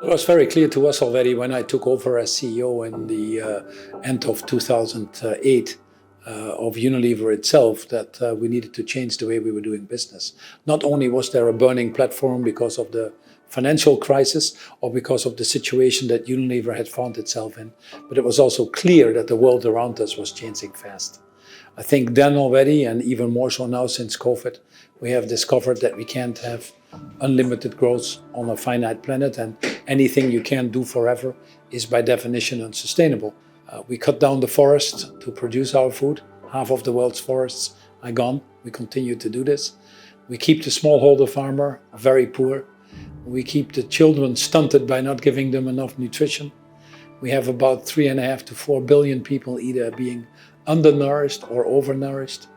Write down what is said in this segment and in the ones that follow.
It was very clear to us already when I took over as CEO in the end of 2008 of Unilever itself that we needed to change the way we were doing business. Not only was there a burning platform because of the financial crisis or because of the situation that Unilever had found itself in, but it was also clear that the world around us was changing fast. I think then already, and even more so now since COVID, we have discovered that we can't have unlimited growth on a finite planet, and anything you can't do forever is by definition unsustainable. We cut down the forest to produce our food. Half of the world's forests are gone. We continue to do this. We keep the smallholder farmer very poor. We keep the children stunted by not giving them enough nutrition. We have about 3.5 to 4 billion people either being undernourished or overnourished.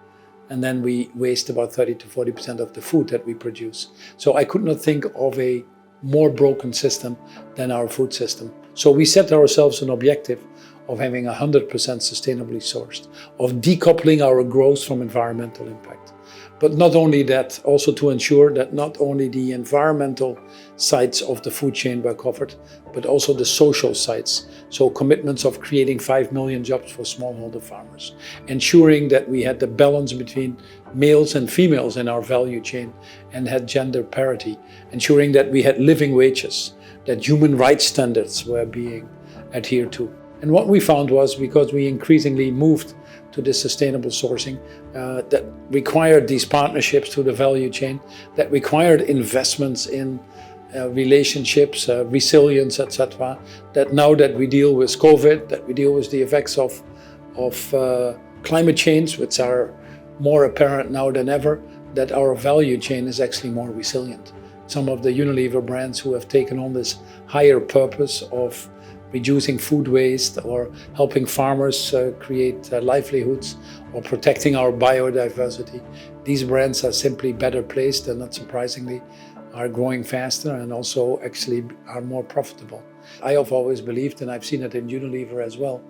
And then we waste about 30 to 40% of the food that we produce. So I could not think of a more broken system than our food system. So we set ourselves an objective of having 100% sustainably sourced, of decoupling our growth from environmental impact. But not only that, also to ensure that not only the environmental sides of the food chain were covered, but also the social sides. So commitments of creating 5 million jobs for smallholder farmers, ensuring that we had the balance between males and females in our value chain and had gender parity, ensuring that we had living wages, that human rights standards were being adhered to. And what we found was, because we increasingly moved to this sustainable sourcing that required these partnerships through the value chain, that required investments in relationships, resilience, etc., that now that we deal with COVID, that we deal with the effects of climate change, which are more apparent now than ever, that our value chain is actually more resilient. Some of the Unilever brands who have taken on this higher purpose of reducing food waste or helping farmers create livelihoods or protecting our biodiversity. These brands are simply better placed and, not surprisingly, are growing faster and also actually are more profitable. I have always believed, and I've seen it in Unilever as well,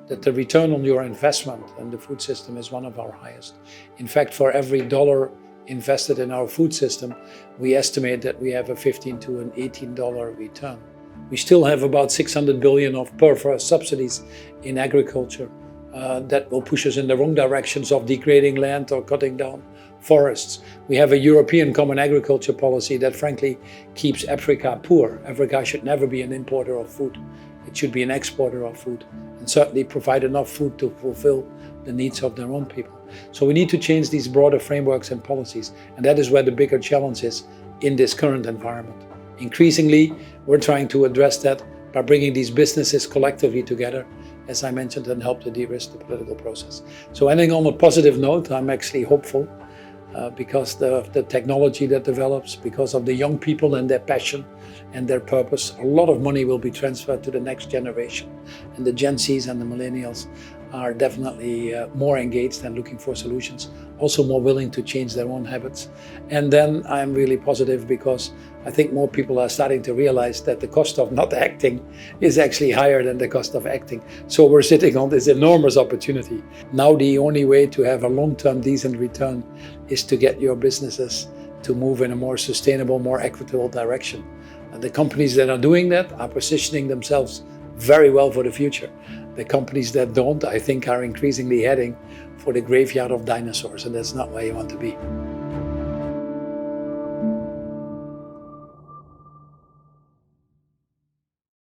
that the return on your investment in the food system is one of our highest. In fact, for every dollar invested in our food system, we estimate that we have a $15 to an $18 return. We still have about 600 billion of per subsidies in agriculture that will push us in the wrong directions of degrading land or cutting down forests. We have a European common agriculture policy that frankly keeps Africa poor. Africa should never be an importer of food. It should be an exporter of food and certainly provide enough food to fulfill the needs of their own people. So we need to change these broader frameworks and policies, and that is where the bigger challenge is in this current environment. Increasingly, we're trying to address that by bringing these businesses collectively together, as I mentioned, and help to de-risk the political process. So ending on a positive note, I'm actually hopeful because of the technology that develops, because of the young people and their passion and their purpose. A lot of money will be transferred to the next generation, and the Gen Zs and the millennials are definitely more engaged and looking for solutions, also more willing to change their own habits. And then I'm really positive because I think more people are starting to realize that the cost of not acting is actually higher than the cost of acting. So we're sitting on this enormous opportunity. Now the only way to have a long-term decent return is to get your businesses to move in a more sustainable, more equitable direction. And the companies that are doing that are positioning themselves very well for the future. The companies that don't, I think, are increasingly heading for the graveyard of dinosaurs, and that's not where you want to be.